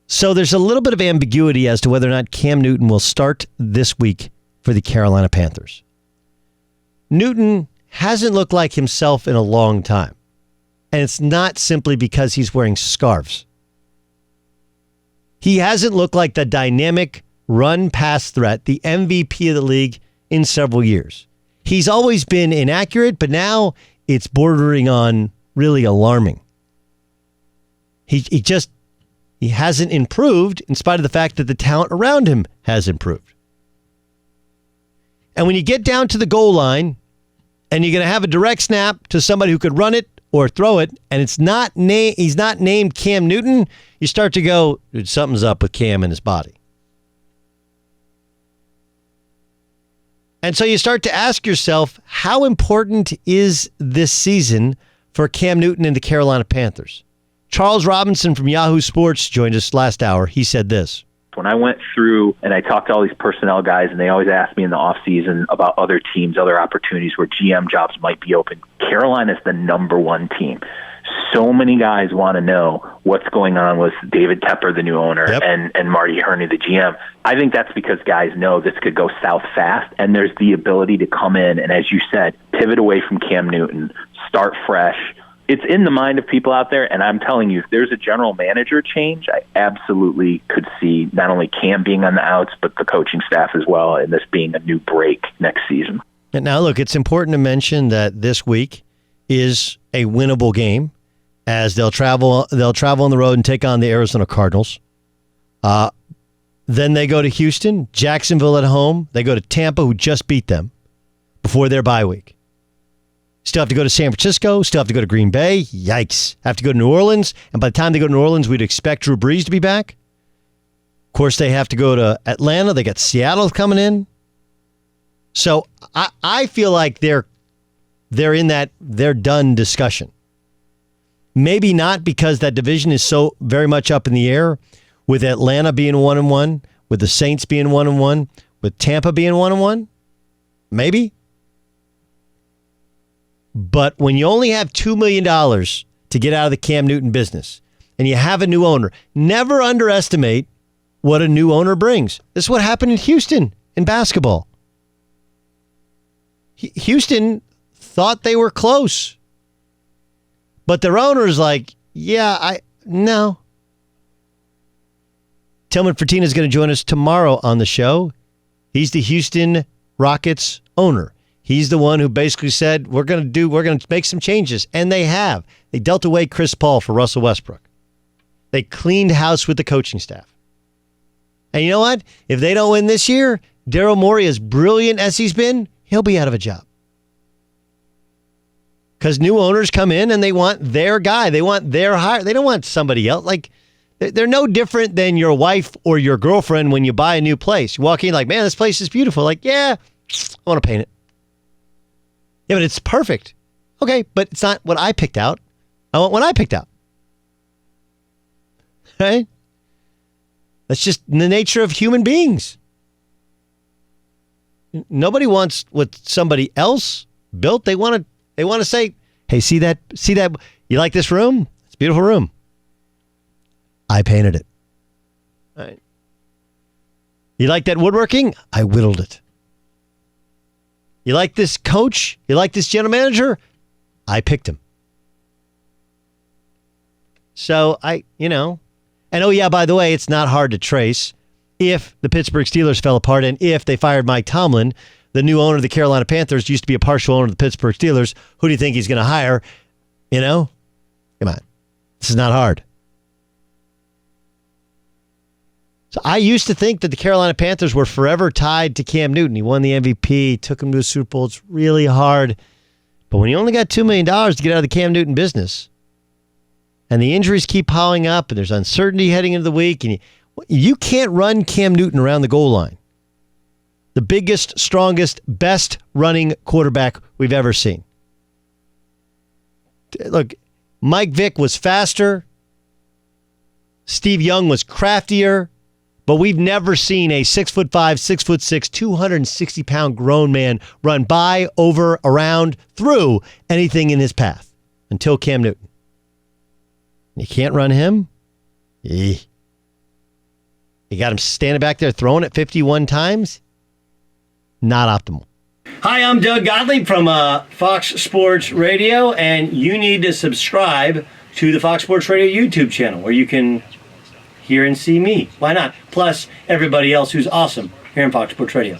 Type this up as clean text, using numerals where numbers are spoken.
So there's a little bit of ambiguity as to whether or not Cam Newton will start this week for the Carolina Panthers. Newton hasn't looked like himself in a long time. And it's not simply because he's wearing scarves. He hasn't looked like the dynamic run-pass threat, the MVP of the league in several years. He's always been inaccurate, but now it's bordering on really alarming. He hasn't improved in spite of the fact that the talent around him has improved. And when you get down to the goal line and you're going to have a direct snap to somebody who could run it or throw it, and he's not named Cam Newton, you start to go, dude, something's up with Cam and his body. And so you start to ask yourself, how important is this season for Cam Newton and the Carolina Panthers? Charles Robinson from Yahoo Sports joined us last hour. He said this. When I went through and I talked to all these personnel guys, and they always ask me in the offseason about other teams, other opportunities where GM jobs might be open, Carolina's the number one team. So many guys want to know what's going on with David Tepper, the new owner, and Marty Herney, the GM. I think that's because guys know this could go south fast, and there's the ability to come in and, as you said, pivot away from Cam Newton, start fresh. It's in the mind of people out there, and I'm telling you, if there's a general manager change, I absolutely could see not only Cam being on the outs, but the coaching staff as well, and this being a new break next season. And now, look, it's important to mention that this week is a winnable game, as they'll travel on the road and take on the Arizona Cardinals. Then they go to Houston, Jacksonville at home. They go to Tampa, who just beat them before their bye week. Still have to go to San Francisco. Still have to go to Green Bay. Yikes. Have to go to New Orleans. And by the time they go to New Orleans, we'd expect Drew Brees to be back. Of course, they have to go to Atlanta. They got Seattle coming in. So I feel like they're in that they're done discussion. Maybe not, because that division is so very much up in the air, with Atlanta being 1-1, with the Saints being 1-1, with Tampa being 1-1. Maybe. But when you only have $2 million to get out of the Cam Newton business and you have a new owner, never underestimate what a new owner brings. This is what happened in Houston in basketball. Houston thought they were close. But their owner's like, no. Tillman Fertitta is going to join us tomorrow on the show. He's the Houston Rockets owner. He's the one who basically said, we're going to make some changes. And they have. They dealt away Chris Paul for Russell Westbrook. They cleaned house with the coaching staff. And you know what? If they don't win this year, Daryl Morey, as brilliant as he's been, he'll be out of a job. Because new owners come in and they want their guy. They want their hire. They don't want somebody else. Like, they're no different than your wife or your girlfriend when you buy a new place. You walk in like, man, this place is beautiful. Like, yeah, I want to paint it. Yeah, but it's perfect. Okay, but it's not what I picked out. I want what I picked out. Right? That's just the nature of human beings. Nobody wants what somebody else built. They want to say, hey, see that? You like this room? It's a beautiful room. I painted it. All right. You like that woodworking? I whittled it. You like this coach? You like this general manager? I picked him. So and oh yeah, by the way, it's not hard to trace. If the Pittsburgh Steelers fell apart and if they fired Mike Tomlin, the new owner of the Carolina Panthers used to be a partial owner of the Pittsburgh Steelers. Who do you think he's going to hire? Come on. This is not hard. So I used to think that the Carolina Panthers were forever tied to Cam Newton. He won the MVP, took him to a Super Bowl. It's really hard. But when you only got $2 million to get out of the Cam Newton business, and the injuries keep piling up, and there's uncertainty heading into the week, and you can't run Cam Newton around the goal line. The biggest, strongest, best running quarterback we've ever seen. Look, Mike Vick was faster. Steve Young was craftier. But we've never seen a 6'5", 6'6", 260-pound grown man run by, over, around, through anything in his path until Cam Newton. You can't run him? You got him standing back there throwing it 51 times. Not optimal. Hi, I'm Doug Gottlieb from Fox Sports Radio, and you need to subscribe to the Fox Sports Radio YouTube channel where you can hear and see me. Why not? Plus, everybody else who's awesome here in Fox Sports Radio.